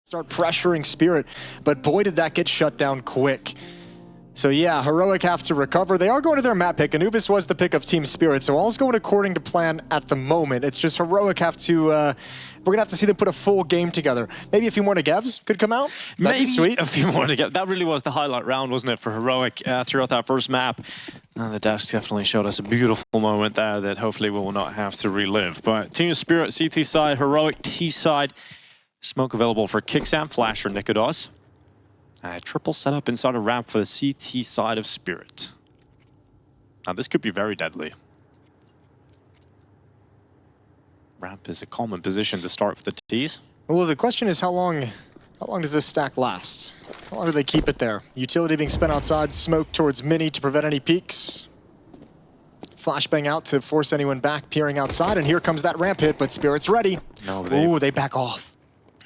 start pressuring Spirit, but boy did that get shut down quick. So yeah, Heroic have to recover. They are going to their map pick. Anubis was the pick of Team Spirit, so all's going according to plan at the moment. It's just Heroic have to, we're gonna have to see them put a full game together. Maybe a few more Negevs could come out. That'd be sweet. A few more Negevs. That really was the highlight round, wasn't it, for Heroic throughout that first map. The desk definitely showed us a beautiful moment there that hopefully we will not have to relive. But Team Spirit, CT side, Heroic T side. Smoke available for Kicksam, Flash for Nikodos. Triple setup inside a ramp for the CT side of Spirit. Now this could be very deadly. Ramp is a common position to start for the Ts. Well, the question is how long does this stack last? How long do they keep it there? Utility being spent outside, smoke towards Mini to prevent any peeks. Flashbang out to force anyone back, peering outside, and here comes that ramp hit, but Spirit's ready. No, they back off.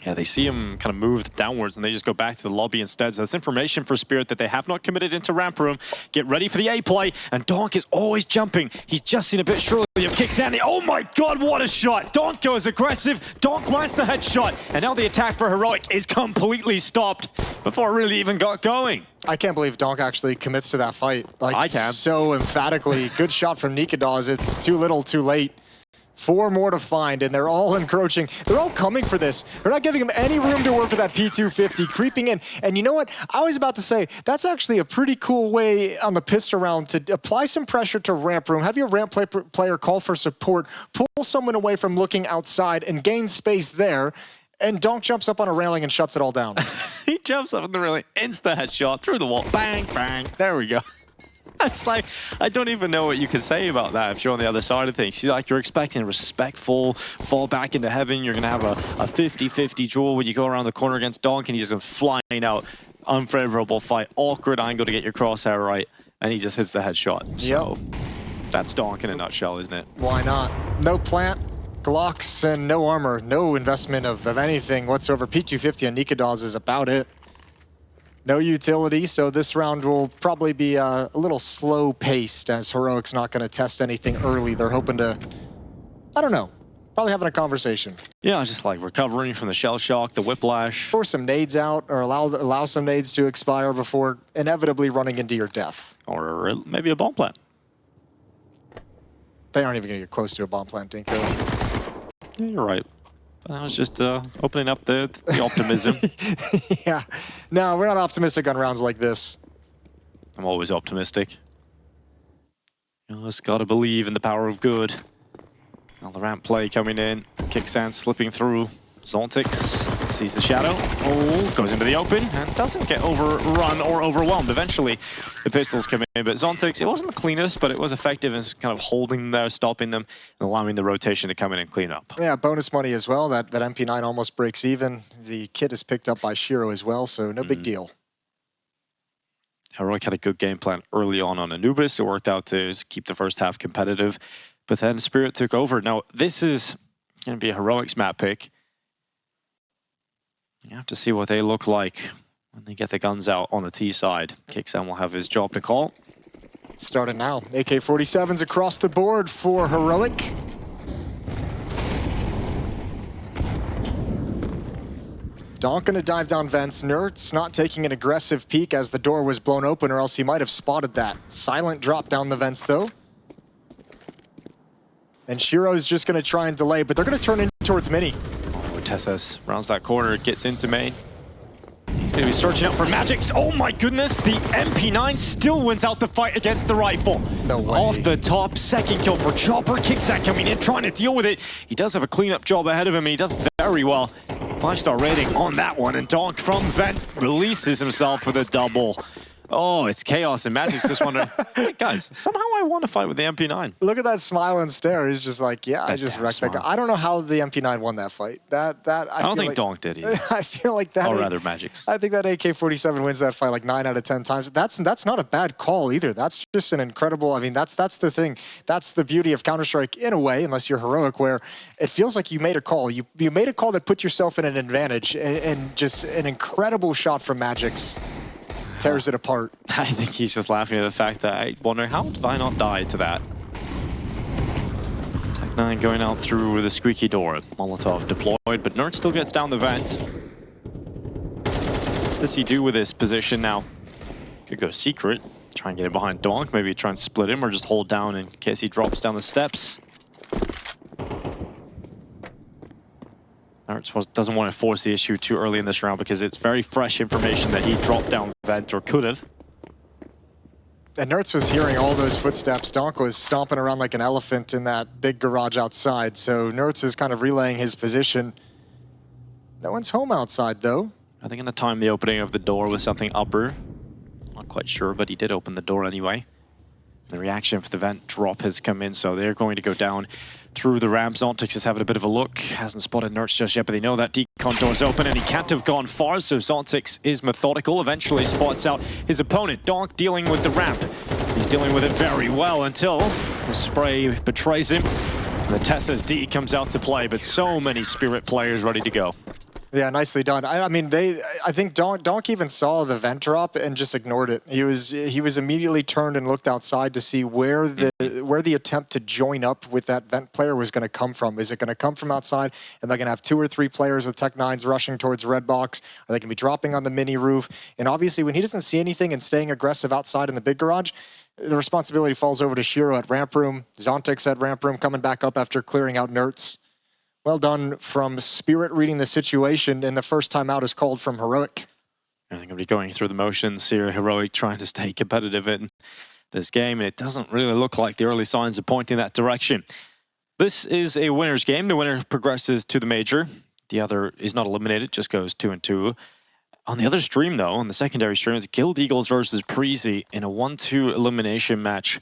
Yeah, they see him kind of move downwards and they just go back to the lobby instead. So that's information for Spirit that they have not committed into ramp room. Get ready for the A play, and Donk is always jumping. He's just seen a bit surely of Kicksam. Oh my god, what a shot! Donk goes aggressive, Donk lands the headshot, and now the attack for Heroic is completely stopped before it really even got going. I can't believe Donk actually commits to that fight. Like, I can. So emphatically. Good shot from Nikodos. It's too little, too late. 4 more to find, and they're all encroaching. They're all coming for this. They're not giving him any room to work with that P250, creeping in. And you know what? I was about to say, that's actually a pretty cool way on the pistol round to apply some pressure to ramp room, have your ramp player call for support, pull someone away from looking outside, and gain space there. And Donk jumps up on a railing and shuts it all down. He jumps up on the railing, insta headshot, through the wall, bang, bang, there we go. It's like, I don't even know what you can say about that if you're on the other side of things. You're expecting a respectful fall back into heaven. You're going to have a 50-50 duel when you go around the corner against Donk, and he's just flying out. Unfavorable fight, awkward angle to get your crosshair right, and he just hits the headshot. So that's Donk in a nutshell, isn't it? Why not? No plant, Glocks, and no armor. No investment of anything whatsoever. P250 on Nikodos is about it. No utility, so this round will probably be a little slow-paced as Heroic's not going to test anything early. They're hoping to, I don't know, probably having a conversation. Yeah, just like recovering from the shell shock, the whiplash. Force some nades out, or allow some nades to expire before inevitably running into your death. Or maybe a bomb plant. They aren't even going to get close to a bomb plant, Dinko. Yeah, you're right. I was just opening up the optimism. Yeah. No, we're not optimistic on rounds like this. I'm always optimistic. You just gotta believe in the power of good. Now the ramp play coming in. Kicksam slipping through. Zontix sees the shadow. Oh, goes into the open and doesn't get overrun or overwhelmed. Eventually, the pistols come in, but Zontix, it wasn't the cleanest, but it was effective in kind of holding there, stopping them, and allowing the rotation to come in and clean up. Yeah, bonus money as well. That MP9 almost breaks even. The kit is picked up by Shiro as well, so no big deal. Heroic had a good game plan early on Anubis. It worked out to keep the first half competitive, but then Spirit took over. Now, this is going to be a Heroic's map pick. You have to see what they look like when they get the guns out on the T side. Kicksam will have his job to call. Starting now. AK-47s across the board for Heroic. Donk gonna dive down vents. Nert's not taking an aggressive peek as the door was blown open, or else he might have spotted that. Silent drop down the vents though. And Shiro's just gonna try and delay, but they're gonna turn in towards Mini. Tessas rounds that corner, gets into main. He's going to be searching out for Magics. Oh my goodness, the MP9 still wins out the fight against the rifle. No way. Off the top, second kill for Chopper. Kicksam coming in, trying to deal with it. He does have a cleanup job ahead of him. He does very well. 5-star rating on that one, and Donk from vent releases himself for the double. Oh, it's chaos, and Magic's just wondering, hey guys, somehow I want to fight with the MP9. Look at that smile and stare. He's just like, yeah, I just wrecked that guy. I don't know how the MP9 won that fight. I don't think like, Donk did either. I feel like that. Or rather, Magic's. I think that AK-47 wins that fight like 9 out of 10 times. That's not a bad call either. That's just an incredible. I mean, that's the thing. That's the beauty of Counter-Strike in a way, unless you're Heroic, where it feels like you made a call. You made a call that put yourself in an advantage, and just an incredible shot from Magic's. Tears it apart. I think he's just laughing at the fact that I wonder, how did I not die to that? Tech9 going out through the squeaky door. Molotov deployed, but Nerd still gets down the vent. does he do with his position now? Could go secret, try and get it behind Donk, maybe try and split him or just hold down in case he drops down the steps. ENCE doesn't want to force the issue too early in this round because it's very fresh information that he dropped down vent or could have. And ENCE was hearing all those footsteps. Donk was stomping around like an elephant in that big garage outside. So ENCE is kind of relaying his position. No one's home outside though. I think in the time the opening of the door was something upper. Not quite sure, but he did open the door anyway. The reaction for the vent drop has come in, so they're going to go down through the ramp. Zontix is having a bit of a look. Hasn't spotted ENCE just yet, but they know that decon door's open and he can't have gone far, so Zontix is methodical. Eventually spots out his opponent. Donk dealing with the ramp. He's dealing with it very well until the spray betrays him. And the Tessa's D comes out to play, but so many Spirit players ready to go. Yeah, nicely done. I mean, I think Donk even saw the vent drop and just ignored it. He was immediately turned and looked outside to see where the attempt to join up with that vent player was going to come from. Is it going to come from outside? Am I going to have 2 or 3 players with Tech 9s rushing towards red box? Are they going to be dropping on the mini roof? And obviously, when he doesn't see anything and staying aggressive outside in the big garage, the responsibility falls over to Shiro at ramp room. Zontix at ramp room, coming back up after clearing out ENCE. Well done from Spirit reading the situation, and the first time out is called from Heroic. I think I'll be going through the motions here. Heroic trying to stay competitive in this game, and it doesn't really look like the early signs are pointing that direction. This is a winner's game. The winner progresses to the major. The other is not eliminated, just goes 2-2. On the other stream, though, on the secondary stream, it's Guild Eagles versus Preasy in a 1-2 elimination match.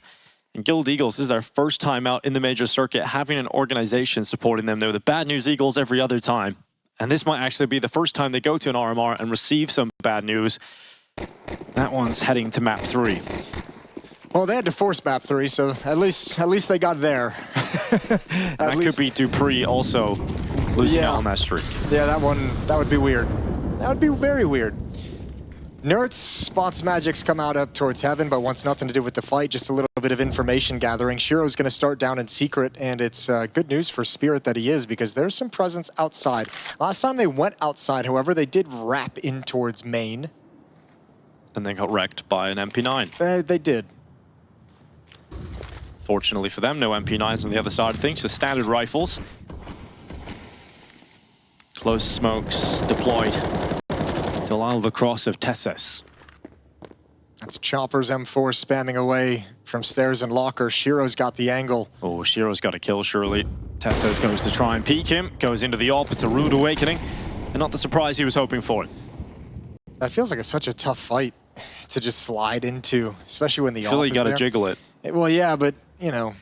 And Guild Eagles, this is their first time out in the major circuit, having an organization supporting them. They're the Bad News Eagles every other time. And this might actually be the first time they go to an RMR and receive some bad news. That one's heading to map 3. Well, they had to force map 3, so at least they got there. That could be Dupree also losing out on that streak. Yeah, that would be weird. That would be very weird. ENCE spots Magic's come out up towards heaven, but wants nothing to do with the fight, just a little bit of information gathering. Shiro's going to start down in secret, and it's good news for Spirit that he is, because there's some presence outside. Last time they went outside, however, they did wrap in towards main. And then got wrecked by an MP9. They did. Fortunately for them, no MP9s on the other side of things, just standard rifles. Close smokes deployed to allow the cross of Tesses. That's Chopper's M4 spamming away from stairs and locker. Shiro's got the angle. Oh, Shiro's got a kill, surely. Tesses goes to try and peek him, goes into the op. It's a rude awakening, and not the surprise he was hoping for. That feels like such a tough fight to just slide into, especially when the op is there. I feel like you gotta jiggle it. Well, yeah, but, you know.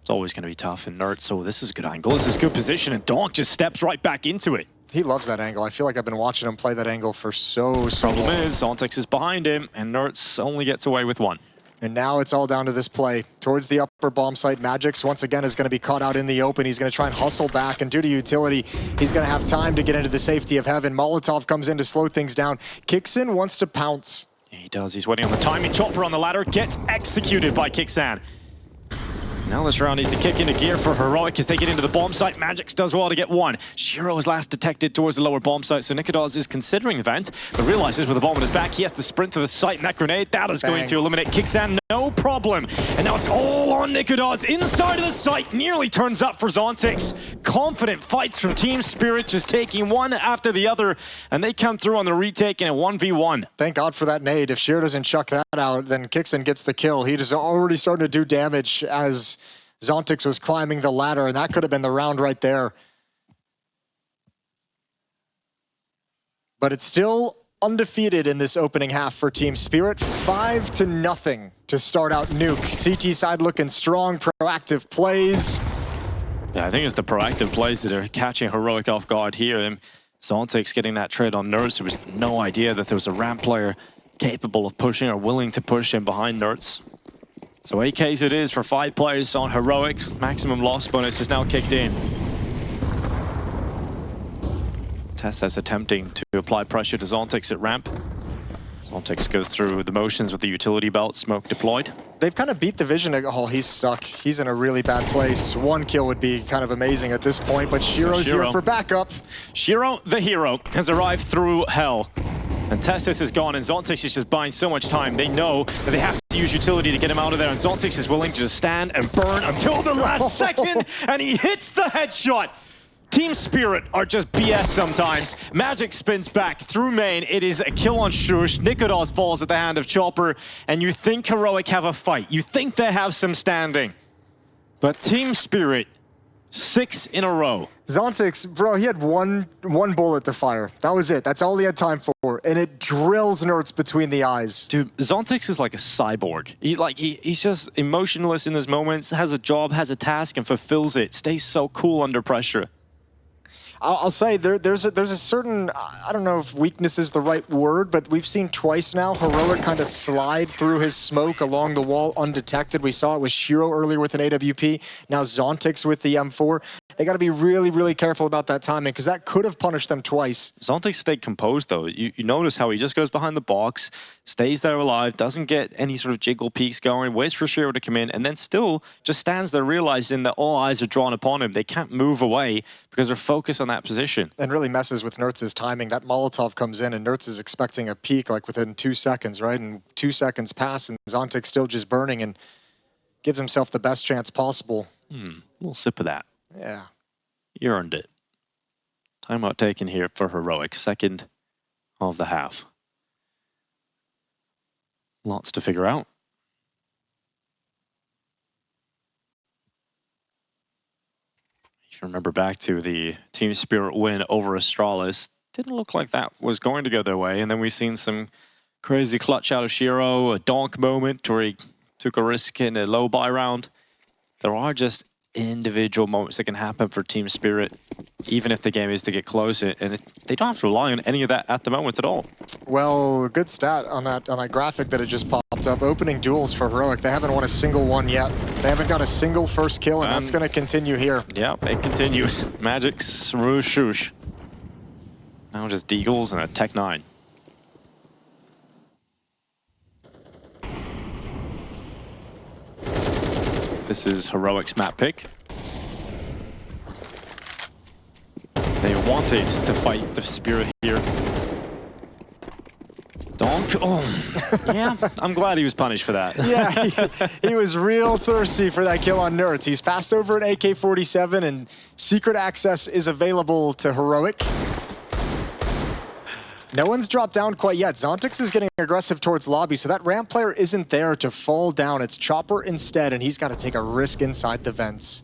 It's always gonna be tough in ENCE, so this is a good angle. This is good position, and Donk just steps right back into it. He loves that angle. I feel like I've been watching him play that angle for so long. Problem is, Zontix is behind him, and ENCE only gets away with 1. And now it's all down to this play. Towards the upper bomb site, Magix once again is going to be caught out in the open. He's going to try and hustle back, and due to utility, he's going to have time to get into the safety of heaven. Molotov comes in to slow things down. Kixin wants to pounce. He does. He's waiting on the timing. Chopper on the ladder gets executed by Kixan. Now this round needs to kick into gear for Heroic as they get into the bomb site. Magix does well to get 1. Shiro is last detected towards the lower bomb site, so Nikodos is considering the vent, but realizes with the bomb on his back, he has to sprint to the site, and that grenade, that is going to eliminate Kixan, no problem. And now it's all on Nikodos inside of the site, nearly turns up for Zontix. Confident fights from Team Spirit, just taking one after the other, and they come through on the retake in a 1v1. Thank God for that nade. If Shiro doesn't chuck that out, then Kixan gets the kill. He is already starting to do damage as Zontix was climbing the ladder, and that could have been the round right there. But it's still undefeated in this opening half for Team Spirit. 5-0 to start out Nuke. CT side looking strong, proactive plays. Yeah, I think it's the proactive plays that are catching Heroic off guard here. And Zontix getting that trade on ENCE. There was no idea that there was a ramp player capable of pushing or willing to push him behind ENCE. So AKs it is for 5 players on Heroic. Maximum loss bonus is now kicked in. Tesses attempting to apply pressure to Zontix at ramp. Monte goes through the motions with the utility belt, smoke deployed. They've kind of beat the vision. Oh, he's stuck. He's in a really bad place. One kill would be kind of amazing at this point, but Shiro's here for backup. Shiro, the hero, has arrived through hell. And Testis is gone, and Zontix is just buying so much time. They know that they have to use utility to get him out of there, and Zontix is willing to just stand and burn until the last second, and he hits the headshot. Team Spirit are just BS sometimes. Magic spins back through main. It is a kill on Shush. Nikodos falls at the hand of Chopper, and you think Heroic have a fight. You think they have some standing. But Team Spirit, 6 in a row. Zontix, bro, he had one bullet to fire. That was it. That's all he had time for. And it drills Nerds between the eyes. Dude, Zontix is like a cyborg. He's just emotionless in those moments, has a job, has a task, and fulfills it. Stays so cool under pressure. I'll say there's a certain, I don't know if weakness is the right word, but we've seen twice now Heroic kind of slide through his smoke along the wall undetected. We saw it with Shiro earlier with an AWP, now Zontix with the M4. They got to be really, really careful about that timing because that could have punished them twice. Zontix stayed composed though. You notice how he just goes behind the box, stays there alive, doesn't get any sort of jiggle peeks going, waits for Shiro to come in, and then still just stands there realizing that all eyes are drawn upon him. They can't move away because they're focused on that position. And really messes with Nertz's timing. That Molotov comes in and Nertz is expecting a peak like within 2 seconds, right? And 2 seconds pass and Zontix still just burning and gives himself the best chance possible. A little sip of that. Yeah. You earned it. Timeout taken here for Heroic, second of the half. Lots to figure out. If you remember back to the Team Spirit win over Astralis, didn't look like that was going to go their way, and then we've seen some crazy clutch out of Shiro, a donk moment where he took a risk in a low buy round. There are just individual moments that can happen for Team Spirit, even if the game is to get close, and they don't have to rely on any of that at the moment at all. Well, good stat on that graphic that had just popped up. Opening duels for Heroic. They haven't won a single one yet. They haven't got a single first kill, and that's going to continue here. Yeah, it continues. Magic's Rouge Shush. Now just Deagles and a Tech 9. This is Heroic's map pick. They wanted to fight the Spirit here. Donk? Oh, yeah, I'm glad he was punished for that. Yeah, he was real thirsty for that kill on Nerds. He's passed over an AK-47 and secret access is available to Heroic. No one's dropped down quite yet. Zontix is getting aggressive towards lobby, so that ramp player isn't there to fall down. It's Chopper instead, and he's got to take a risk inside the vents.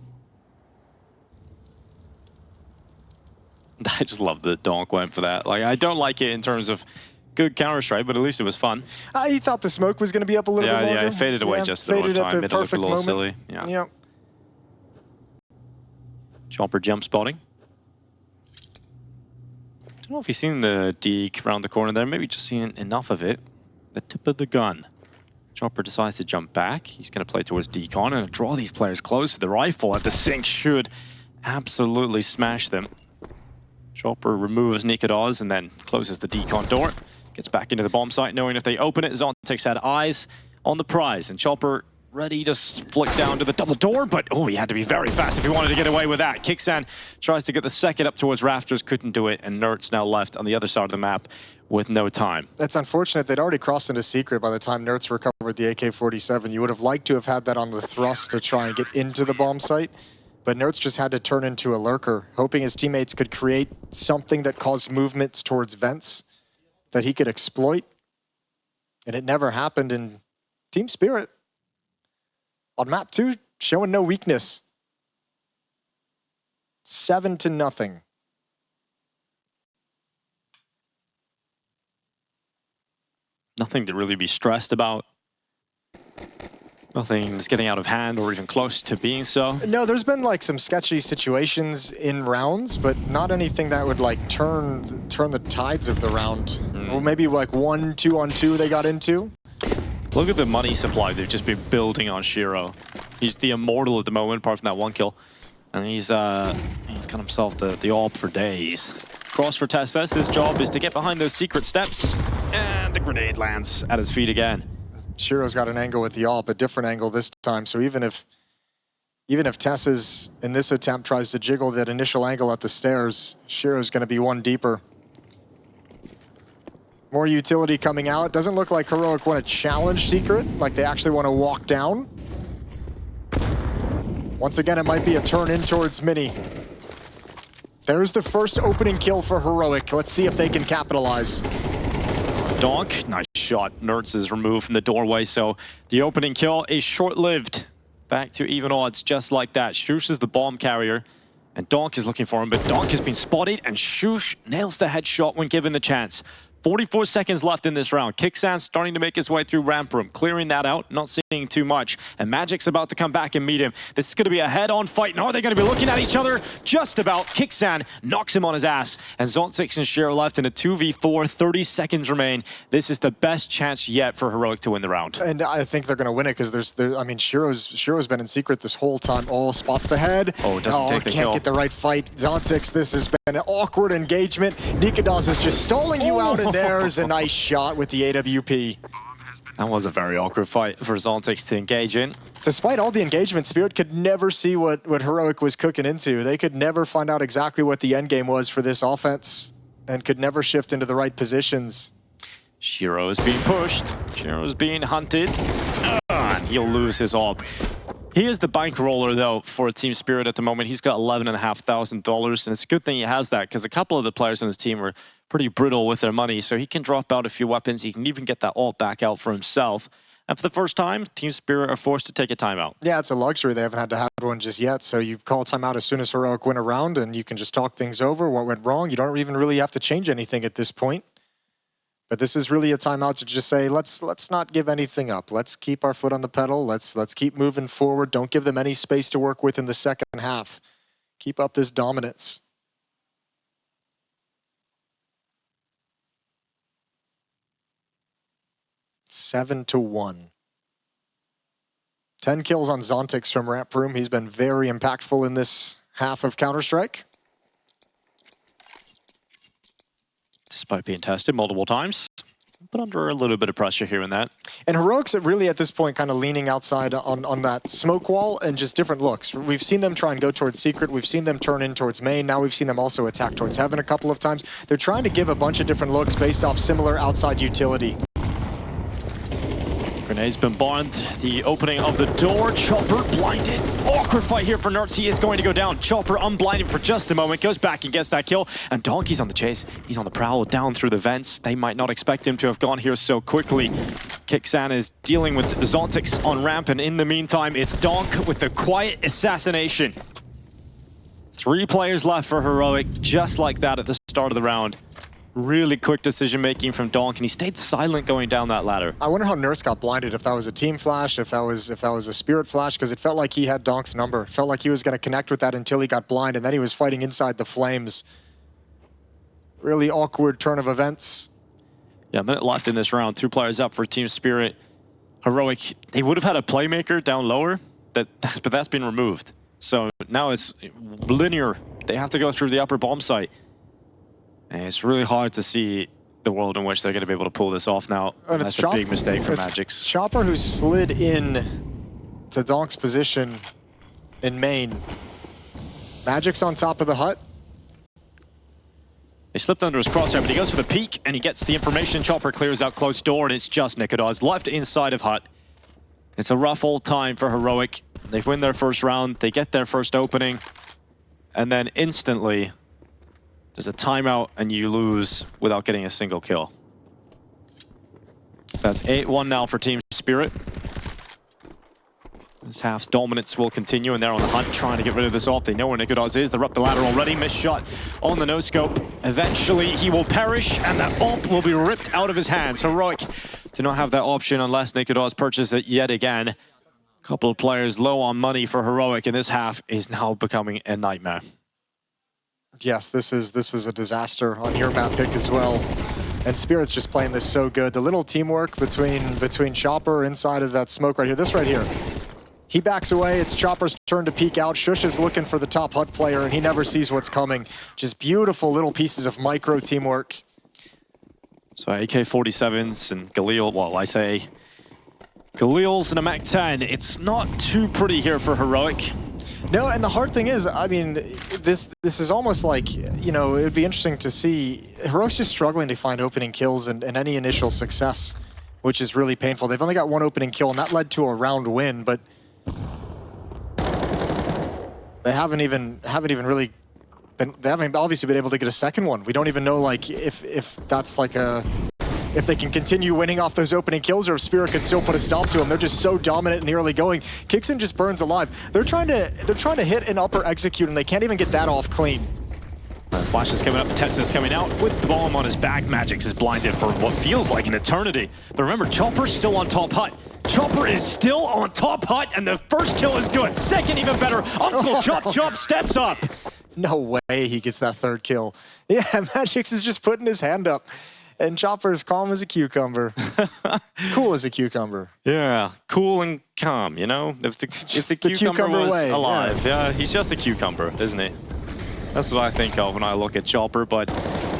I just love that Donk went for that. Like, I don't like it in terms of good Counter-Strike, but at least it was fun. He thought the smoke was going to be up a little bit longer. Yeah, it faded away just the wrong time. It looked a little silly. Yeah. Yep. Chopper jump spotting. I don't know if you've seen the deke around the corner there, maybe just seen enough of it. The tip of the gun. Chopper decides to jump back. He's going to play towards decon and draw these players close to the rifle. At the sink should absolutely smash them. Chopper removes Nikodos and then closes the decon door. Gets back into the bomb site, knowing if they open it, Zontix had eyes on the prize. And Chopper ready to flick down to the double door, but oh, he had to be very fast if he wanted to get away with that. Kixan tries to get the second up towards Rafters, couldn't do it, and Nertz now left on the other side of the map with no time. That's unfortunate. They'd already crossed into secret by the time Nertz recovered the AK-47. You would have liked to have had that on the thrust to try and get into the bomb site, but Nertz just had to turn into a lurker, hoping his teammates could create something that caused movements towards vents that he could exploit, and it never happened. In Team Spirit on map 2, showing no weakness. 7-0. Nothing to really be stressed about. Nothing's getting out of hand or even close to being so. No, there's been like some sketchy situations in rounds, but not anything that would like turn the tides of the round. Or maybe like 1 2-on-2 they got into. Look at the money supply they've just been building on Shiro. He's the immortal at the moment, apart from that one kill. And he's got himself the AWP for days. Cross for Tesses. His job is to get behind those secret steps. And the grenade lands at his feet again. Shiro's got an angle with the AWP, a different angle this time. So even if Tesses in this attempt tries to jiggle that initial angle at the stairs, Shiro's going to be one deeper. More utility coming out. Doesn't look like Heroic want to challenge Secret, like they actually want to walk down. Once again, it might be a turn in towards Mini. There's the first opening kill for Heroic. Let's see if they can capitalize. Donk, nice shot. Nerds is removed from the doorway, so the opening kill is short-lived. Back to even odds, just like that. Shush is the bomb carrier, and Donk is looking for him, but Donk has been spotted, and Shush nails the headshot when given the chance. 44 seconds left in this round. Kicksan starting to make his way through ramp room, clearing that out, not seeing too much. And Magic's about to come back and meet him. This is going to be a head-on fight. Now are they going to be looking at each other? Just about. Kicksan knocks him on his ass. And Zontix and Shiro left in a 2v4. 30 seconds remain. This is the best chance yet for Heroic to win the round. And I think they're going to win it because I mean, Shiro's been in secret this whole time. Oh, spots the head. Oh, doesn't take the kill. Can't get the right fight. Zontix, this has been an awkward engagement. Nikados is just stalling you out, and there's a nice shot with the AWP. That was a very awkward fight for Zontix to engage in. Despite all the engagement, Spirit could never see what Heroic was cooking into. They could never find out exactly what the end game was for this offense and could never shift into the right positions. Shiro is being pushed. Shiro is being hunted. And he'll lose his AWP. He is the bankroller, though, for Team Spirit at the moment. He's got $11,500, and it's a good thing he has that, because a couple of the players on his team are pretty brittle with their money, so he can drop out a few weapons. He can even get that AWP back out for himself. And for the first time, Team Spirit are forced to take a timeout. Yeah, it's a luxury. They haven't had to have one just yet, so you call timeout as soon as Heroic win a round, and you can just talk things over, what went wrong. You don't even really have to change anything at this point. But this is really a timeout to just say, let's not give anything up. Let's keep our foot on the pedal. Let's keep moving forward. Don't give them any space to work with in the second half. Keep up this dominance. It's 7-1. 10 kills on Zontix from Ramp Room. He's been very impactful in this half of Counter-Strike. Despite being tested multiple times, but under a little bit of pressure here and that. And Heroic's really at this point kind of leaning outside on that smoke wall and just different looks. We've seen them try and go towards Secret. We've seen them turn in towards main. Now we've seen them also attack towards Heaven a couple of times. They're trying to give a bunch of different looks based off similar outside utility. Grenade's been bombed. The opening of the door. Chopper blinded. Awkward fight here for Nerds. He is going to go down. Chopper unblinded for just a moment. Goes back and gets that kill. And Donkey's on the chase. He's on the prowl down through the vents. They might not expect him to have gone here so quickly. Kicksan is dealing with Zontix on ramp. And in the meantime, it's Donk with the quiet assassination. 3 players left for Heroic. Just like that at the start of the round. Really quick decision-making from Donk, and he stayed silent going down that ladder. I wonder how Nurse got blinded, if that was a team flash, if that was a Spirit flash, because it felt like he had Donk's number. It felt like he was going to connect with that until he got blind, and then he was fighting inside the flames. Really awkward turn of events. Yeah, a minute left in this round. 2 players up for Team Spirit. Heroic, they would have had a playmaker down lower, but that's been removed. So now it's linear. They have to go through the upper bomb site. And it's really hard to see the world in which they're going to be able to pull this off now. And that's a big mistake for Magic's. Chopper who slid in to Donk's position in main. Magic's on top of the hut. He slipped under his crosshair, but he goes for the peek, and he gets the information. Chopper clears out closed door, and it's just Nikados left inside of hut. It's a rough old time for Heroic. They win their first round, they get their first opening, and then instantly there's a timeout and you lose without getting a single kill. That's 8-1 now for Team Spirit. This half's dominance will continue, and they're on the hunt trying to get rid of this AWP. They know where Nikados is. They're up the ladder already. Missed shot on the no-scope. Eventually he will perish, and that AWP will be ripped out of his hands. Heroic do not have that option unless Nikados purchases it yet again. A couple of players low on money for Heroic, and this half is now becoming a nightmare. Yes, this is a disaster on your map pick as well. And Spirit's just playing this so good. The little teamwork between Chopper inside of that smoke right here. This right here. He backs away. It's Chopper's turn to peek out. Shush is looking for the top hut player, and he never sees what's coming. Just beautiful little pieces of micro teamwork. So AK-47s and Galil, well, I say Galil's and a MAC-10. It's not too pretty here for Heroic. No, and the hard thing is, I mean, this is almost like, you know, it would be interesting to see. Heroic's just struggling to find opening kills and any initial success, which is really painful. They've only got one opening kill, and that led to a round win, but they haven't even really been, they haven't obviously been able to get a second one. We don't even know, like, if that's like if they can continue winning off those opening kills, or if Spirit could still put a stop to them. They're just so dominant in the early going. Kixon just burns alive. They're trying to hit an upper execute, and they can't even get that off clean. Flash is coming up, Tessa's coming out with the bomb on his back. Magix is blinded for what feels like an eternity. But remember, Chopper's still on top hut. Chopper is still on top hut, and the first kill is good. Second, even better. Uncle Chop steps up. No way he gets that third kill. Yeah, Magix is just putting his hand up. And Chopper is calm as a cucumber. Cool as a cucumber. Yeah, cool and calm, you know? If the cucumber was way, alive. Yeah, he's just a cucumber, isn't he? That's what I think of when I look at Chopper, but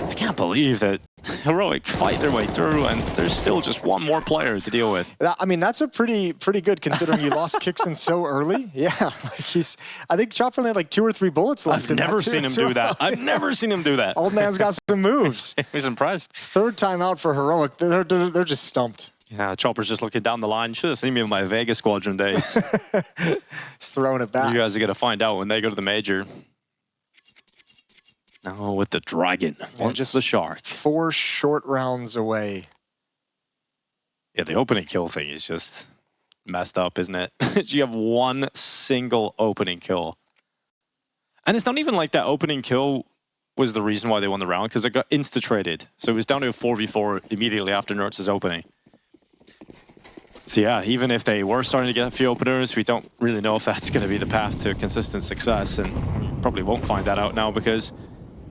I can't believe that Heroic fight their way through, and there's still just one more player to deal with. I mean, that's a pretty good considering you lost Kixon so early. Yeah, like I think Chopper only had like 2 or 3 bullets left. I've never seen him do that. I've never seen him do that. Old man's got some moves. He's impressed. Third time out for Heroic. They're just stumped. Yeah, Chopper's just looking down the line. Should have seen me in my Vegas Squadron days. Just throwing it back. You guys are going to find out when they go to the Major. Now with the Dragon, just the Shark. 4 short rounds away. Yeah, the opening kill thing is just messed up, isn't it? You have one single opening kill. And it's not even like that opening kill was the reason why they won the round, because it got insta-traded. So it was down to a 4v4 immediately after Nertz's opening. So yeah, even if they were starting to get a few openers, we don't really know if that's going to be the path to consistent success. And we probably won't find that out now, because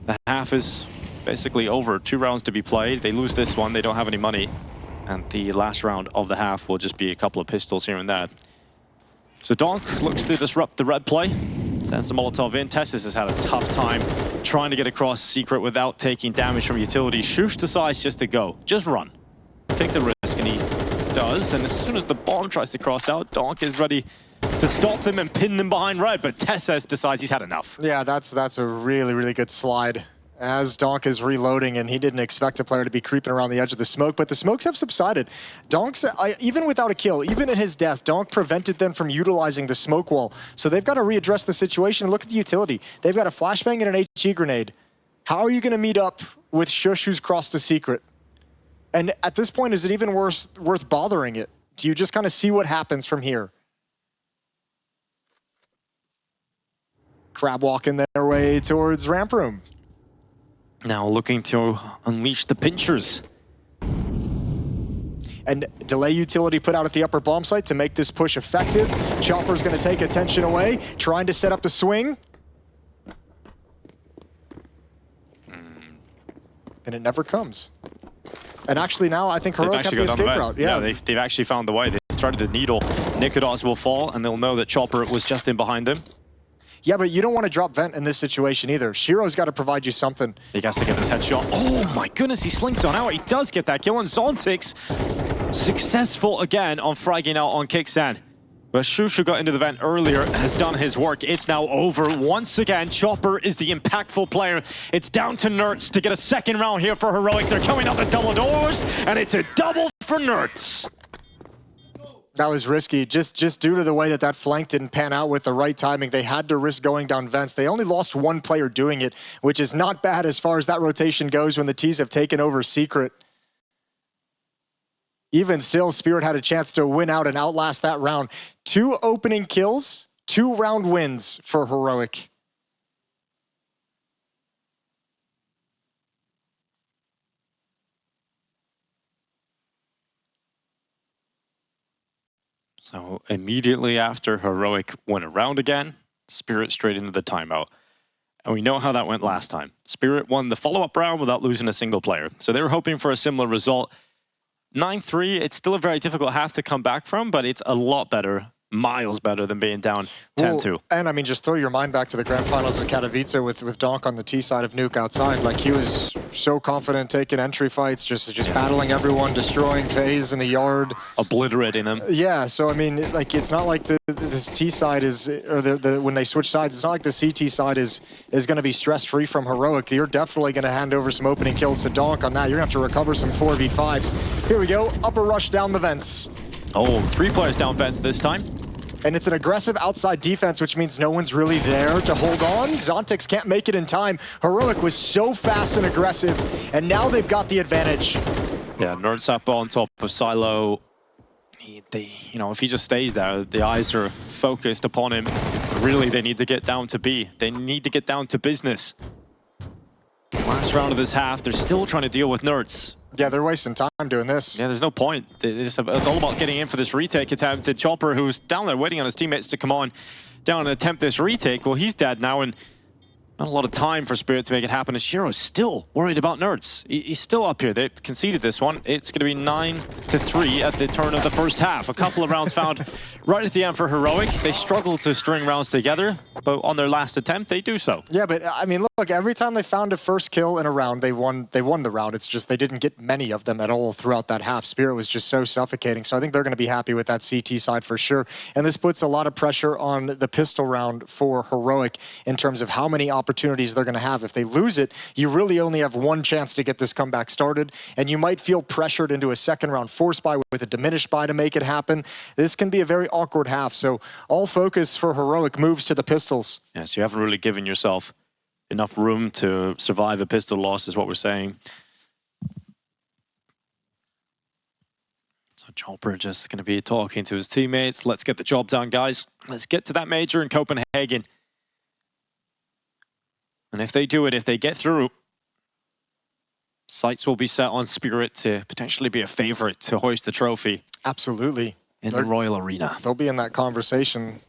the half is basically over. 2 rounds to be played. They lose this one, they don't have any money. And the last round of the half will just be a couple of pistols here and there. So Donk looks to disrupt the red play. Sends the Molotov in. Tessis has had a tough time trying to get across Secret without taking damage from utility. Shush decides just to go. Just run. Take the risk, and he does. And as soon as the bomb tries to cross out, Donk is ready to stop them and pin them behind red, but Tessis decides he's had enough. Yeah, that's a really good slide. As Donk is reloading, and he didn't expect a player to be creeping around the edge of the smoke, but the smokes have subsided. Donk's, even without a kill, even in his death, Donk prevented them from utilizing the smoke wall. So they've got to readdress the situation. Look at the utility. They've got a flashbang and an HE grenade. How are you going to meet up with Shush, who's crossed the Secret? And at this point, is it even worth bothering it? Do you just kind of see what happens from here? Crab walking their way towards ramp room. Now looking to unleash the pinchers. And delay utility put out at the upper bomb site to make this push effective. Chopper's going to take attention away, trying to set up the swing. And it never comes. And actually now I think Heroic have the escape route. Yeah, they've actually found the way. They threaded the needle. Nikodos will fall, and they'll know that Chopper was just in behind them. Yeah, but you don't want to drop vent in this situation either. Shiro's got to provide you something. He has to get this headshot. Oh my goodness, he slinks on out. He does get that kill, and Zontix successful again on fragging out on Kixan. But Shushu got into the vent earlier, has done his work. It's now over. Once again, Chopper is the impactful player. It's down to Nertz to get a second round here for Heroic. They're coming out the double doors, and it's a double for Nertz. That was risky, just due to the way that flank didn't pan out with the right timing. They had to risk going down vents. They only lost 1 player doing it, which is not bad as far as that rotation goes when the T's have taken over Secret. Even still, Spirit had a chance to win out and outlast that round. 2 opening kills, 2 round wins for Heroic. So immediately after Heroic went around again, Spirit straight into the timeout. And we know how that went last time. Spirit won the follow-up round without losing a single player. So they were hoping for a similar result. 9-3, it's still a very difficult half to come back from, but it's a lot better miles better than being down 10-2. Well, and I mean, just throw your mind back to the grand finals at Katowice with Donk on the T side of Nuke outside. Like, he was so confident taking entry fights, just battling everyone, destroying FaZe in the yard, obliterating them. Yeah, so I mean, like, it's not like this T side is, or when they switch sides, it's not like the CT side is going to be stress-free from Heroic. You're definitely going to hand over some opening kills to Donk on that. You're going to have to recover some 4v5s. Here we go, upper rush down the vents. Oh, 3 players down vents this time. And it's an aggressive outside defense, which means no one's really there to hold on. Zontix can't make it in time. Heroic was so fast and aggressive, and now they've got the advantage. Yeah, Nerds up on top of Silo. You know, if he just stays there, the eyes are focused upon him. Really, they need to get down to B. They need to get down to business. Last round of this half, they're still trying to deal with Nerds. Yeah, they're wasting time doing this. Yeah, there's no point. It's all about getting in for this retake attempt. And Chopper, who's down there waiting on his teammates to come on down and attempt this retake, well, he's dead now, and not a lot of time for Spirit to make it happen. And Shiro's still worried about Nerds. He's still up here. They've conceded this one. It's going to be 9-3 at the turn of the first half. A couple of rounds found right at the end for Heroic. They struggled to string rounds together, but on their last attempt, they do so. Yeah, but I mean, look, every time they found a first kill in a round, they won the round. It's just they didn't get many of them at all throughout that half. Spirit was just so suffocating. So I think they're going to be happy with that CT side for sure. And this puts a lot of pressure on the pistol round for Heroic in terms of how many opportunities they're going to have. If they lose it, you really only have one chance to get this comeback started, and you might feel pressured into a second round force buy with a diminished buy to make it happen. This can be a very awkward half, so all focus for Heroic moves to the pistols. Yeah, so you haven't really given yourself enough room to survive a pistol loss, is what we're saying. So Chopper just going to be talking to his teammates. Let's get the job done, guys. Let's get to that major in Copenhagen. And if they do it, if they get through, sights will be set on Spirit to potentially be a favorite to hoist the trophy. Absolutely. In the Royal Arena. They'll be in that conversation.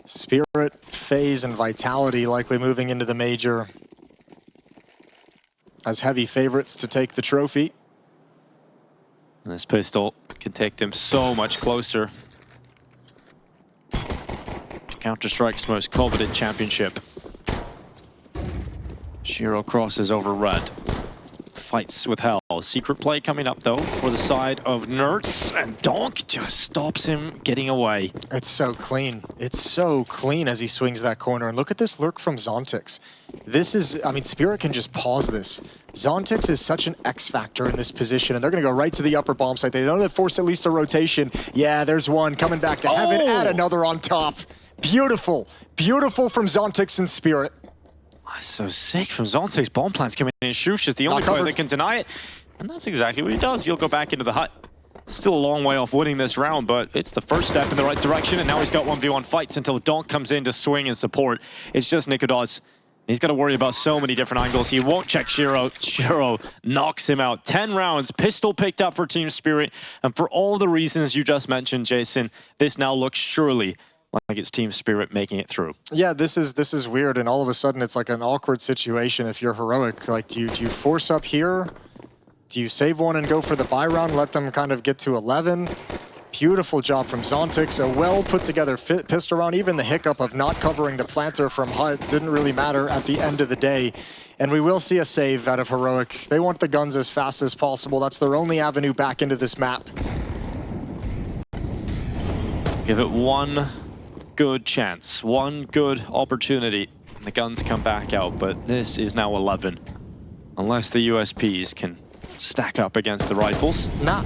Spirit, FaZe, and Vitality likely moving into the major as heavy favorites to take the trophy. And this pistol can take them so much closer to Counter-Strike's most coveted championship. Shiro crosses over red. Fights with hell. Secret play coming up, though, for the side of Nerds. And Donk just stops him getting away. It's so clean. It's so clean as he swings that corner. And look at this lurk from Zontix. This is, I mean, Spirit can just pause this. Zontix is such an X factor in this position, and they're going to go right to the upper bomb site. They know they've forced at least a rotation. Yeah, there's one coming back to heaven. Add another on top. Beautiful. Beautiful from Zontix and Spirit. So sick from Zontix. Bomb plants coming in. Shush is the only player that can deny it. And that's exactly what he does. He'll go back into the hut. Still a long way off winning this round, but it's the first step in the right direction. And now he's got 1v1 fights until Donk comes in to swing and support. It's just Nikodas. He's got to worry about so many different angles. He won't check Shiro. Shiro knocks him out. 10 rounds. Pistol picked up for Team Spirit. And for all the reasons you just mentioned, Jason, this now looks surely like it's Team Spirit making it through. Yeah, this is weird, and all of a sudden it's like an awkward situation if you're Heroic. Like, do you force up here? Do you save one and go for the buy round, let them kind of get to 11? Beautiful job from Zontix. A well put together pistol round. Even the hiccup of not covering the planter from hut didn't really matter at the end of the day. And we will see a save out of Heroic. They want the guns as fast as possible. That's their only avenue back into this map. Give it one good chance, one good opportunity. The guns come back out, but this is now 11. Unless the USPs can stack up against the rifles. Nah.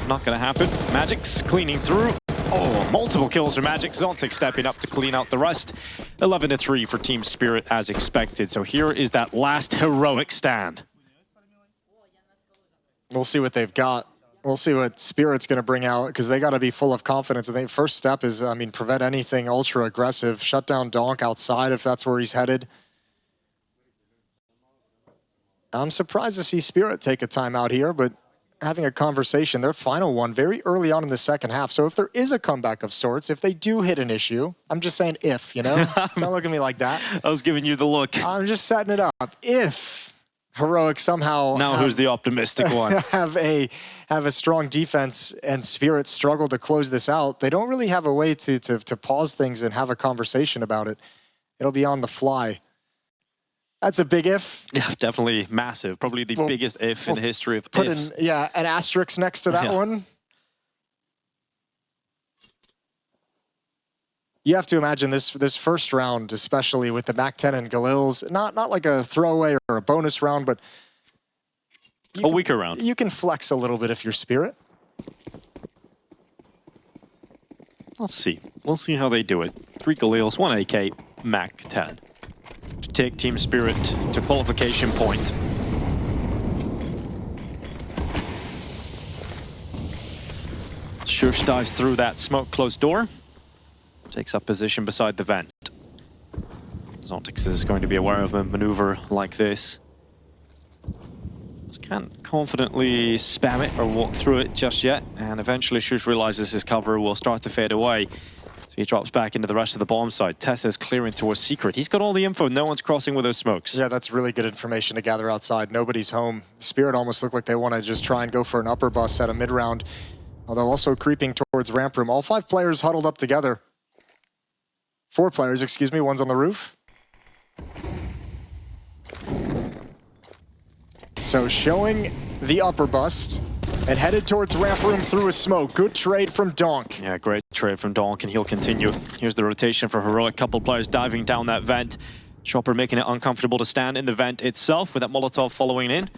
Not gonna happen. Magic's cleaning through. Oh, multiple kills for Magic. Zontix stepping up to clean out the rest. 11-3 for Team Spirit as expected. So here is that last heroic stand. We'll see what they've got. We'll see what Spirit's going to bring out, because they got to be full of confidence. I think first step is, I mean, prevent anything ultra aggressive. Shut down Donk outside if that's where he's headed. I'm surprised to see Spirit take a timeout here, but having a conversation, their final one very early on in the second half. So if there is a comeback of sorts, if they do hit an issue, I'm just saying if, you know? Don't look at me like that. I was giving you the look. I'm just setting it up. If Heroic somehow Now who's the optimistic one? have a strong defense, and Spirit struggle to close this out. They don't really have a way to pause things and have a conversation about it. It'll be on the fly. That's a big if. Yeah, definitely massive. Probably the biggest if in the history of put ifs. Yeah, an asterisk next to that one. You have to imagine this first round, especially with the MAC-10 and Galils, not like a throwaway or a bonus round, but a weaker round. You can flex a little bit if you're Spirit. Let's see. We'll see how they do it. 3 Galils, 1 AK, MAC-10. To take Team Spirit to qualification point. Shush dives through that smoke closed door. Takes up position beside the vent. Zontix is going to be aware of a maneuver like this. Just can't confidently spam it or walk through it just yet, and eventually Shush realizes his cover will start to fade away. So he drops back into the rest of the bomb site. Tess is clearing towards Secret. He's got all the info. No one's crossing with those smokes. Yeah, that's really good information to gather outside. Nobody's home. Spirit almost look like they want to just try and go for an upper bus at a mid-round, although also creeping towards ramp room. All 5 players huddled up together. 4 players, excuse me, one's on the roof. So showing the upper bust and headed towards ramp room through a smoke. Good trade from Donk. Yeah, great trade from Donk, and he'll continue. Here's the rotation for Heroic. Couple players diving down that vent. Chopper making it uncomfortable to stand in the vent itself with that Molotov following in.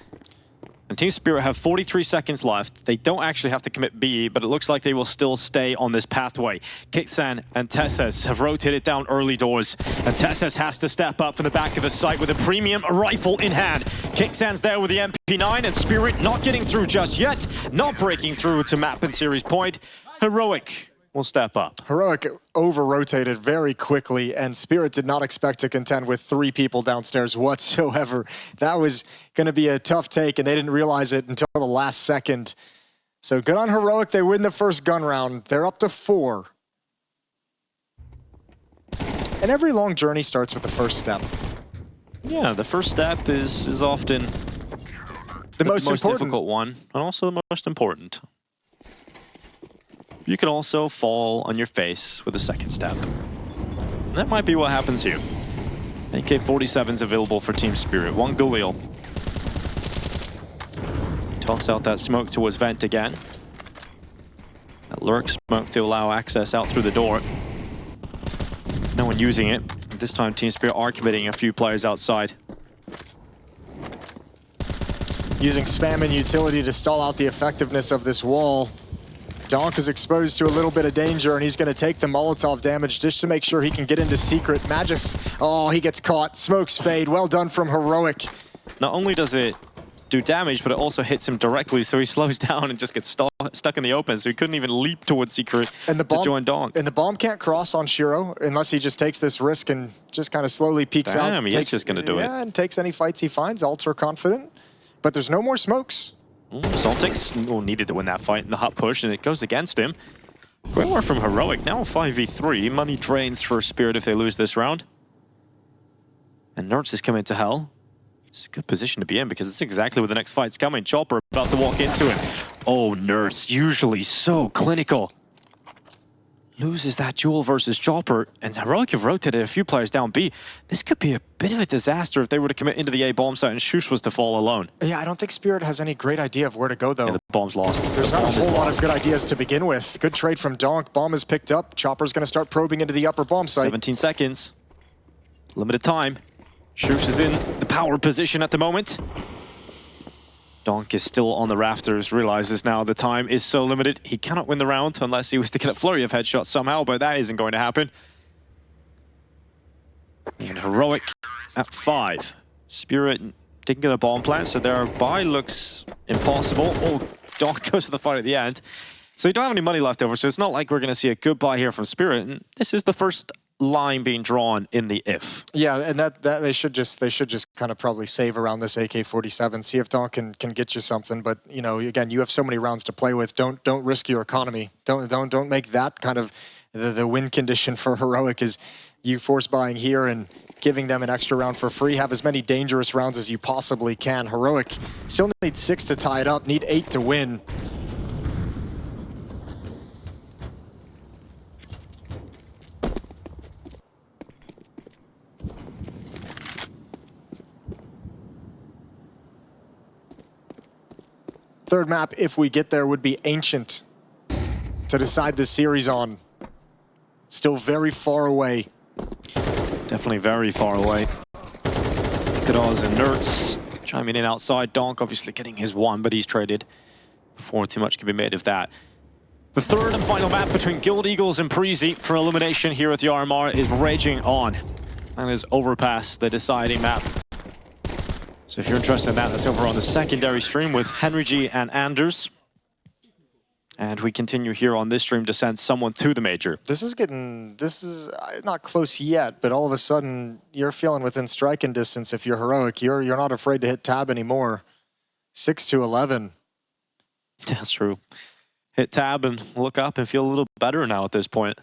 And Team Spirit have 43 seconds left. They don't actually have to commit B, but it looks like they will still stay on this pathway. Kixan and Tesses have rotated down early doors, and Tesses has to step up from the back of the site with a premium rifle in hand. Kixan's there with the MP9, and Spirit not getting through just yet, not breaking through to map and series point. Heroic will step up. Heroic over-rotated very quickly, and Spirit did not expect to contend with 3 people downstairs whatsoever. That was going to be a tough take, and they didn't realize it until the last second. So good on Heroic. They win the first gun round. They're up to 4. And every long journey starts with the first step. Yeah, the first step is often the most difficult one, and also the most important. You can also fall on your face with the second step. And that might be what happens here. AK-47's available for Team Spirit. 1 Galil. Toss out that smoke towards vent again. That lurk smoke to allow access out through the door. No one using it. This time Team Spirit are committing a few players outside. Using spam and utility to stall out the effectiveness of this wall. Donk is exposed to a little bit of danger, and he's going to take the Molotov damage just to make sure he can get into Secret. Magis, oh, he gets caught. Smokes fade. Well done from Heroic. Not only does it do damage, but it also hits him directly, so he slows down and just gets stuck in the open, so he couldn't even leap towards Secret to join Donk. And the bomb can't cross on Shiro unless he just takes this risk and just kind of slowly peeks out. Damn, he is just going to do it. Yeah, and takes any fights he finds, ultra confident. But there's no more smokes. Zontix needed to win that fight in the hot push, and it goes against him. Great work from Heroic. Now 5v3. Money drains for Spirit if they lose this round. And Nerds is coming to hell. It's a good position to be in because it's exactly where the next fight's coming. Chopper about to walk into him. Oh, Nerds, usually so clinical. Loses that duel versus Chopper, and Heroic have rotated a few players down B. This could be a bit of a disaster if they were to commit into the A bomb site and Shush was to fall alone. Yeah, I don't think Spirit has any great idea of where to go, though. Yeah, the bomb's lost. There's not a whole lot of good ideas to begin with. Good trade from Donk. Bomb is picked up. Chopper's going to start probing into the upper bomb site. 17 seconds. Limited time. Shush is in the power position at the moment. Donk is still on the rafters, realizes now the time is so limited. He cannot win the round unless he was to get a flurry of headshots somehow, but that isn't going to happen. And Heroic at 5. Spirit didn't get a bomb plant, so their buy looks impossible. Oh, Donk goes to the fight at the end. So you don't have any money left over, so it's not like we're going to see a good buy here from Spirit. And this is the first line being drawn in the if. Yeah, and that they should just kind of probably save around this AK-47, see if Donk can get you something. But you know, again, you have so many rounds to play with. Don't risk your economy. Don't make that kind of the win condition for Heroic is you force buying here and giving them an extra round for free. Have as many dangerous rounds as you possibly can. Heroic still need 6 to tie it up, need 8 to win. Third map, if we get there, would be Ancient to decide this series on. Still very far away. Definitely very far away. Kadaz and Nerds chiming in outside. Donk obviously getting his one, but he's traded before too much can be made of that. The third and final map between Guild Eagles and Preasy for elimination here at the RMR is raging on. That is Overpass, the deciding map. So if you're interested in that, that's over on the secondary stream with Henry G and Anders. And we continue here on this stream to send someone to the major. This is not close yet, but all of a sudden you're feeling within striking distance. If you're Heroic, you're not afraid to hit tab anymore. 6 to 11. That's true. Hit tab and look up and feel a little better now at this point.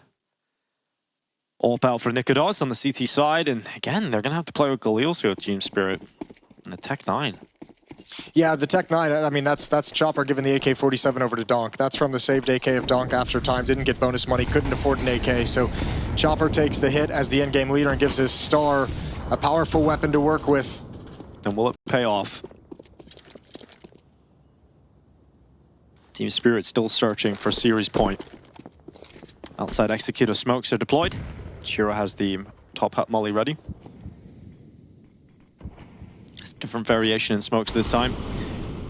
All out for Nikodos on the CT side, and again, they're gonna have to play with Galil's here with Team Spirit. And the Tech 9. Yeah, the Tech 9, I mean, that's Chopper giving the AK-47 over to Donk. That's from the saved AK of Donk after time. Didn't get bonus money, couldn't afford an AK. So Chopper takes the hit as the endgame leader and gives his star a powerful weapon to work with. And will it pay off? Team Spirit still searching for series point. Outside Executor smokes are deployed. Shiro has the top hat molly ready. Different variation in smokes this time,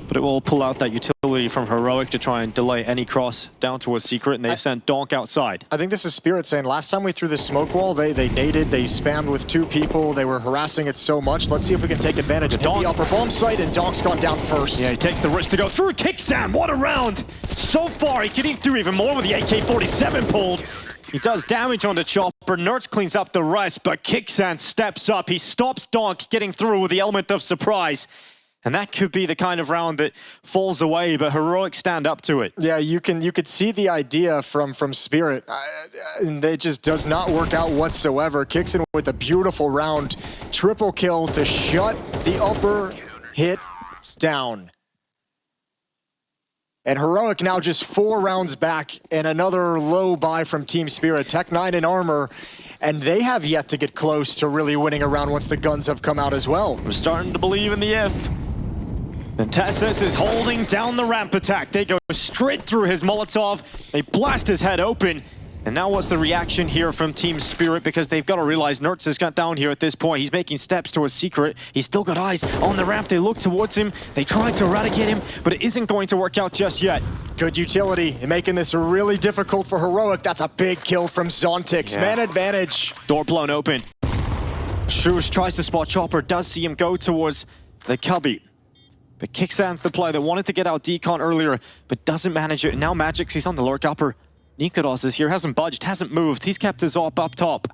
but it will pull out that utility from Heroic to try and delay any cross down to a secret, and they sent Donk outside. I think this is Spirit saying, last time we threw the smoke wall, they naded, they spammed with 2 people, they were harassing it so much. Let's see if we can take advantage and hit the upper bomb site, and Donk's gone down first. Yeah, he takes the risk to go through. Kicksam, what a round! So far, he could do even more with the AK-47 pulled. He does damage on the Chopper. Nerds cleans up the rest, but Kicksan steps up. He stops Donk getting through with the element of surprise. And that could be the kind of round that falls away, but Heroic stand up to it. Yeah, you could see the idea from Spirit, and it just does not work out whatsoever. Kicks in with a beautiful round, triple kill to shut the upper hit down. And Heroic now just 4 rounds back, and another low buy from Team Spirit. Tech 9 in armor, and they have yet to get close to really winning a round once the guns have come out as well. We're starting to believe in the if. And Tessus is holding down the ramp attack. They go straight through his Molotov. They blast his head open. And now what's the reaction here from Team Spirit? Because they've got to realize Nertz has got down here at this point. He's making steps to a secret. He's still got eyes on the ramp. They look towards him. They try to eradicate him, but it isn't going to work out just yet. Good utility, making this really difficult for Heroic. That's a big kill from Zontix. Yeah. Man advantage. Door blown open. Shush tries to spot Chopper, does see him go towards the cubby. But Kicksan's the play that wanted to get out Decon earlier, but doesn't manage it. And now Magix, he's on the lurk upper. Nikodos is here, hasn't budged, hasn't moved. He's kept his op up top.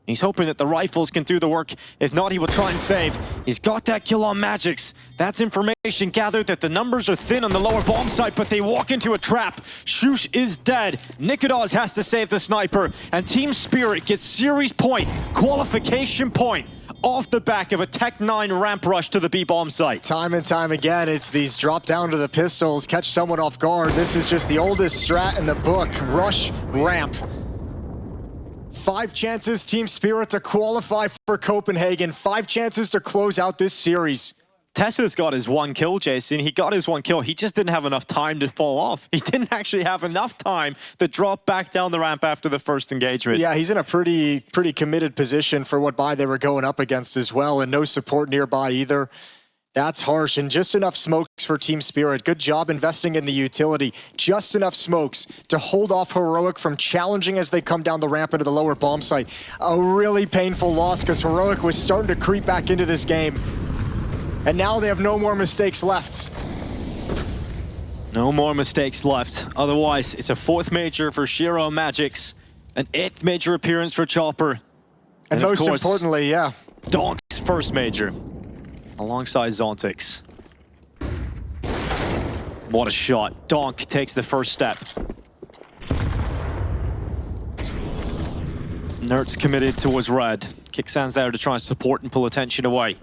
He's hoping that the rifles can do the work. If not, he will try and save. He's got that kill on Magix. That's information gathered that the numbers are thin on the lower bomb site, but they walk into a trap. Shush is dead. Nikodos has to save the sniper, and Team Spirit gets series point, qualification point, off the back of a Tech 9 ramp rush to the B-bomb site. Time and time again, it's these drop down to the pistols, catch someone off guard. This is just the oldest strat in the book. Rush ramp. 5 chances, Team Spirit, to qualify for Copenhagen. 5 chances to close out this series. Tessa's got his 1 kill, Jason. He got his 1 kill. He just didn't have enough time to fall off. He didn't actually have enough time to drop back down the ramp after the first engagement. Yeah, he's in a pretty committed position for what buy they were going up against as well, and no support nearby either. That's harsh, and just enough smokes for Team Spirit. Good job investing in the utility. Just enough smokes to hold off Heroic from challenging as they come down the ramp into the lower bomb site. A really painful loss because Heroic was starting to creep back into this game. And now they have no more mistakes left. No more mistakes left. Otherwise, it's a 4th major for Shiro Magix, an 8th major appearance for Chopper. And most importantly, yeah, Donk's 1st major, alongside Zontix. What a shot. Donk takes the first step. Nert's committed towards red. Kicksan's there to try and support and pull attention away.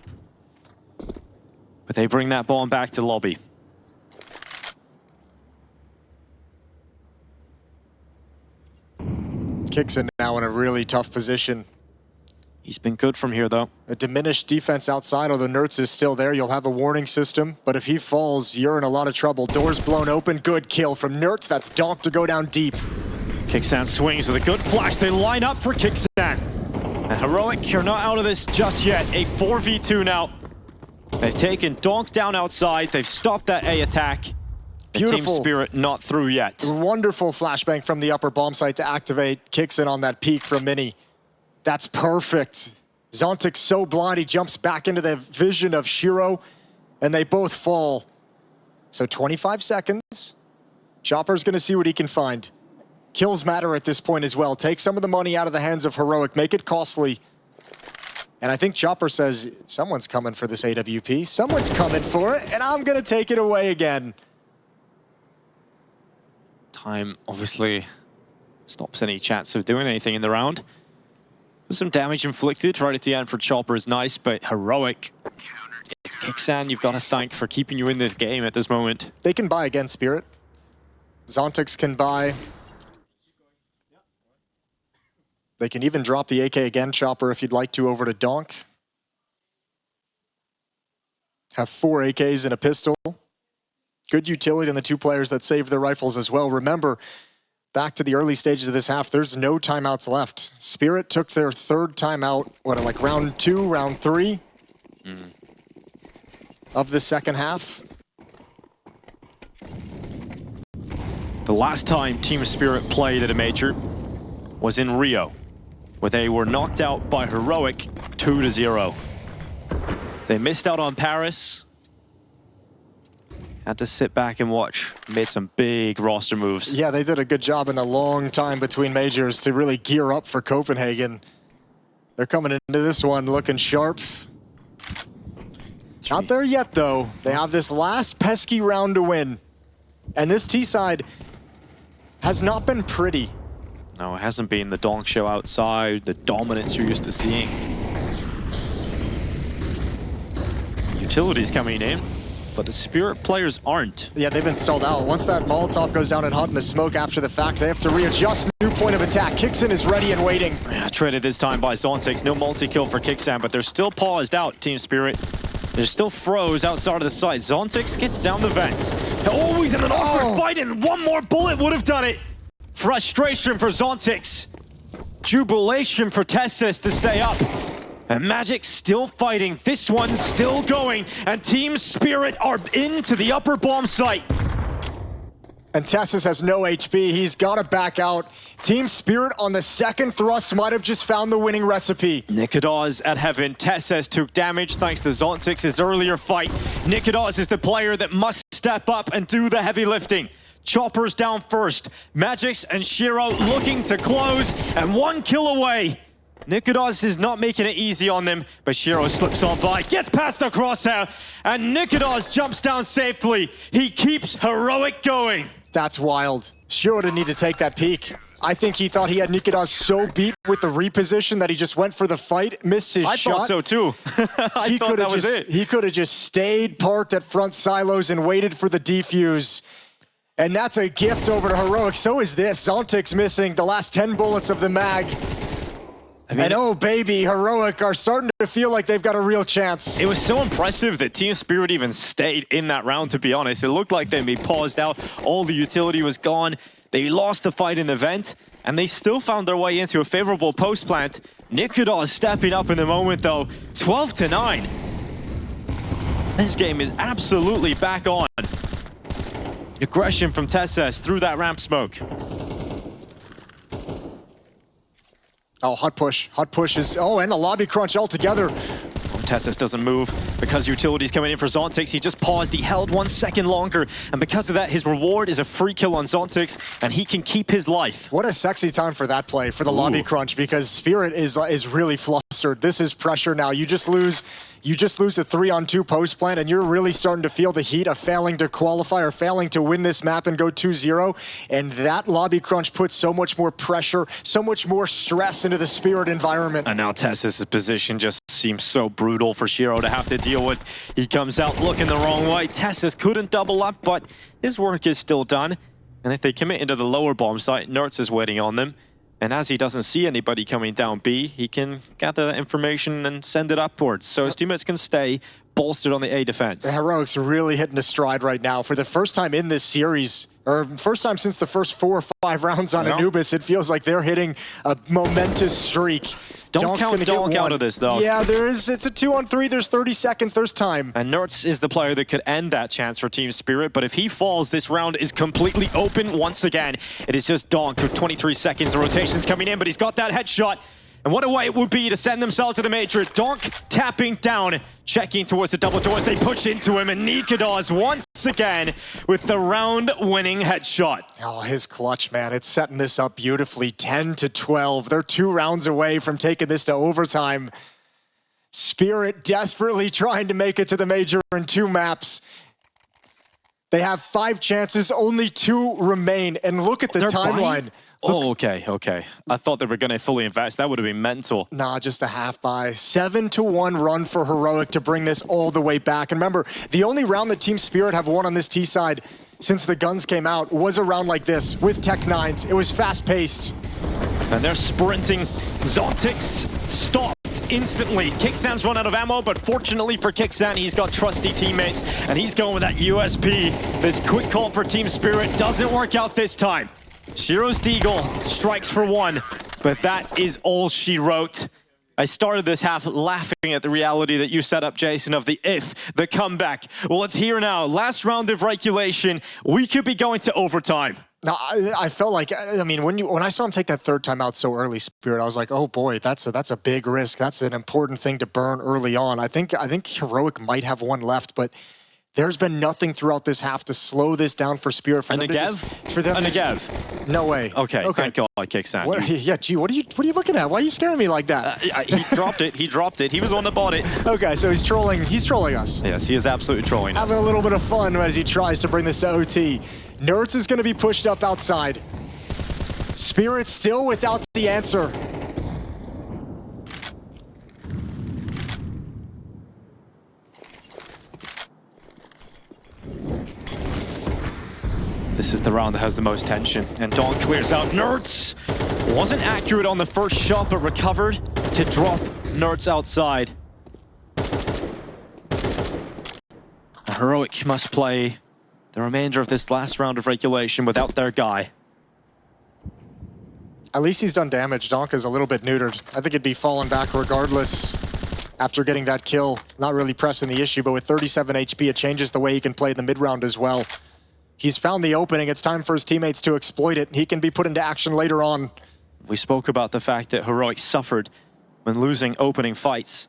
But they bring that bomb back to lobby. Kixan now in a really tough position. He's been good from here, though. A diminished defense outside, although Nertz is still there. You'll have a warning system, but if he falls, you're in a lot of trouble. Doors blown open, good kill from Nertz. That's Donk to go down deep. Kicksan swings with a good flash. They line up for Kicksan. And Heroic, you're not out of this just yet. A 4v2 now. They've taken Donk down outside. They've stopped that A attack. Beautiful. Team Spirit not through yet. Wonderful flashbang from the upper bomb site to activate Kicksan on that peak from Mini. That's perfect. Zontic's so blind, he jumps back into the vision of Shiro, and they both fall. So 25 seconds. Chopper's gonna see what he can find. Kills matter at this point as well. Take some of the money out of the hands of Heroic, make it costly. And I think Chopper says, someone's coming for this AWP, someone's coming for it, and I'm gonna take it away again. Time obviously stops any chance of doing anything in the round. Some damage inflicted right at the end for Chopper is nice, but Heroic, it's Kicksan you've got to thank for keeping you in this game at this moment. They can buy again, Spirit. Zontix can buy. They can even drop the AK again, Chopper, if you'd like to, over to Donk. Have 4 AKs and a pistol. Good utility on the 2 players that saved their rifles as well. Remember, back to the early stages of this half, there's no timeouts left. Spirit took their 3rd timeout, what, like round 2, round 3 of the second half. The last time Team Spirit played at a major was in Rio, where they were knocked out by Heroic 2-0. They missed out on Paris. Had to sit back and watch. Made some big roster moves. Yeah, they did a good job in the long time between majors to really gear up for Copenhagen. They're coming into this one looking sharp. Not there yet, though. They have this last pesky round to win. And this T-side has not been pretty. No, it hasn't been the Donk show outside, the dominance you're used to seeing. Utilities coming in. But the Spirit players aren't. Yeah, they've been stalled out. Once that Molotov goes down and hot in the smoke after the fact, they have to readjust. New point of attack. Kicksan is ready and waiting. Yeah, traded this time by Zontix. No multi-kill for Kicksan, but they're still paused out, Team Spirit. They're still froze outside of the site. Zontix gets down the vent. Always in an awkward fight, and one more bullet would have done it. Frustration for Zontix. Jubilation for Tessus to stay up. And Magic still fighting, this one's still going, and Team Spirit are into the upper bomb site. And Tessus has no HP, he's gotta back out. Team Spirit on the 2nd thrust might have just found the winning recipe. Nikodaz at heaven, Tessus took damage thanks to Zontix's earlier fight. Nikodaz is the player that must step up and do the heavy lifting. Chopper's down first, Magix and Shiro looking to close, and 1 kill away. Nikodaz is not making it easy on them, but Shiro slips on by, gets past the crosshair, and Nikodaz jumps down safely. He keeps Heroic going. That's wild. Shiro didn't need to take that peek. I think he thought he had Nikodaz so beat with the reposition that he just went for the fight, missed his shot. I thought so too. I thought that was it. He could have just stayed parked at front silos and waited for the defuse. And that's a gift over to Heroic. So is this. Zontix missing the last 10 bullets of the mag. And oh baby, Heroic are starting to feel like they've got a real chance. It was so impressive that Team Spirit even stayed in that round, to be honest. It looked like they'd be paused out. All the utility was gone. They lost the fight in the vent, and they still found their way into a favorable post plant. Nikodaz stepping up in the moment though, 12-9. This game is absolutely back on. Aggression from Tessus through that ramp smoke. Oh, hot push is, oh, and the lobby crunch altogether. Tessus doesn't move because utility's coming in for Zontix. He just paused, he held 1 second longer, and because of that, his reward is a free kill on Zontix, and he can keep his life. What a sexy time for that play, for the lobby crunch, because Spirit is really flustered. This is pressure now. You just lose you just lose a 3-on-2 post plant and you're really starting to feel the heat of failing to qualify or failing to win this map and go 2-0. And that lobby crunch puts so much more pressure, so much more stress into the Spirit environment. And now Tessis' position just seems so brutal for Shiro to have to deal with. He comes out looking the wrong way. Tessis couldn't double up, but his work is still done. And if they commit into the lower bomb site, Nertz is waiting on them. And as he doesn't see anybody coming down B, he can gather that information and send it upwards. So his teammates can stay bolstered on the A defense. The Heroics are really hitting a stride right now. For the first time in this series, or first time since the first 4 or 5 rounds on Anubis, it feels like they're hitting a momentous streak. Don't count Donk out of this, though. Yeah, it's a 2-on-3, there's 30 seconds, there's time. And Nertz is the player that could end that chance for Team Spirit, but if he falls, this round is completely open once again. It is just Donk with 23 seconds, the rotation's coming in, but he's got that headshot. And what a way it would be to send themselves to the Major. Donk tapping down, checking towards the double doors. They push into him, and Nikados once again with the round-winning headshot. Oh, his clutch, man. It's setting this up beautifully. 10-12. They're 2 rounds away from taking this to overtime. Spirit desperately trying to make it to the Major in 2 maps. They have 5 chances, only 2 remain. And look at the timeline. Oh, okay. I thought they were going to fully invest. That would have been mental. Nah, just a half buy. 7-1 run for Heroic to bring this all the way back. And remember, the only round that Team Spirit have won on this T side since the guns came out was a round like this with Tech 9s. It was fast-paced. And they're sprinting. Zontix stopped instantly. Kickstan's run out of ammo, but fortunately for Kickstan, he's got trusty teammates, and he's going with that USP. This quick call for Team Spirit doesn't work out this time. Shiro's Deagle strikes for 1, but that is all she wrote. I started this half laughing at the reality that you set up, Jason, of the the comeback. Well, it's here now. Last round of regulation. We could be going to overtime. Now, I felt like, I mean, when I saw him take that 3rd time out so early, Spirit, I was like, oh boy, that's a big risk. That's an important thing to burn early on. I think Heroic might have 1 left, but there's been nothing throughout this half to slow this down for Spirit. For them Negev? No way. Okay, thank God, Kickstand. Yeah, gee, what are you looking at? Why are you scaring me like that? He dropped it. He was the one that bought it. Okay, so he's trolling us. Yes, he is absolutely trolling us. Having a little bit of fun as he tries to bring this to OT. Nertz is going to be pushed up outside. Spirit still without the answer. This is the round that has the most tension, and Donk clears out. Nertz wasn't accurate on the first shot, but recovered to drop Nertz outside. Heroic must play the remainder of this last round of regulation without their guy. At least he's done damage. Donk is a little bit neutered. I think it'd be falling back regardless after getting that kill. Not really pressing the issue, but with 37 HP, it changes the way he can play in the mid-round as well. He's found the opening. It's time for his teammates to exploit it. He can be put into action later on. We spoke about the fact that Heroic suffered when losing opening fights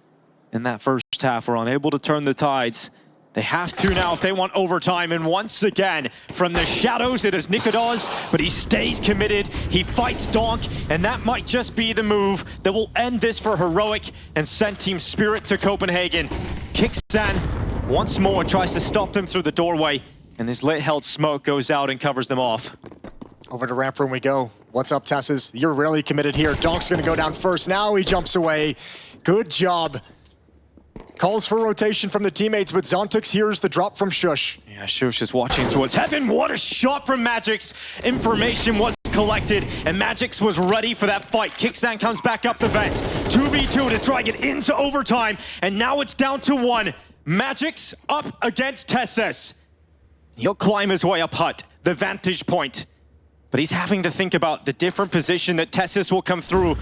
in that first half. We're unable to turn the tides. They have to now if they want overtime. And once again, from the shadows, it is Nikados, but he stays committed. He fights Donk, and that might just be the move that will end this for Heroic and send Team Spirit to Copenhagen. Kickstand once more tries to stop them through the doorway, and his lit-held smoke goes out and covers them off. Over to ramp room we go. What's up, Tessis? You're really committed here. Donk's gonna go down first. Now he jumps away. Good job. Calls for rotation from the teammates, but Zontix hears the drop from Shush. Yeah, Shush is watching towards heaven. What a shot from Magix. Information was collected, and Magix was ready for that fight. Kickstand comes back up the vent. 2v2 to try to get into overtime, and now it's down to 1. Magix up against Tessis. He'll climb his way up hut, the vantage point. But he's having to think about the different position that Tessis will come through.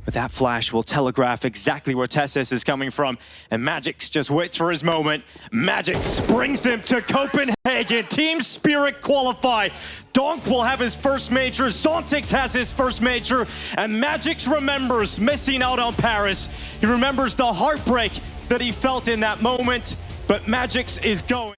But that flash will telegraph exactly where Tessis is coming from. And Magix just waits for his moment. Magix brings them to Copenhagen. Team Spirit qualify. Donk will have his first major. Zontix has his first major. And Magix remembers missing out on Paris. He remembers the heartbreak that he felt in that moment. But Magix is going.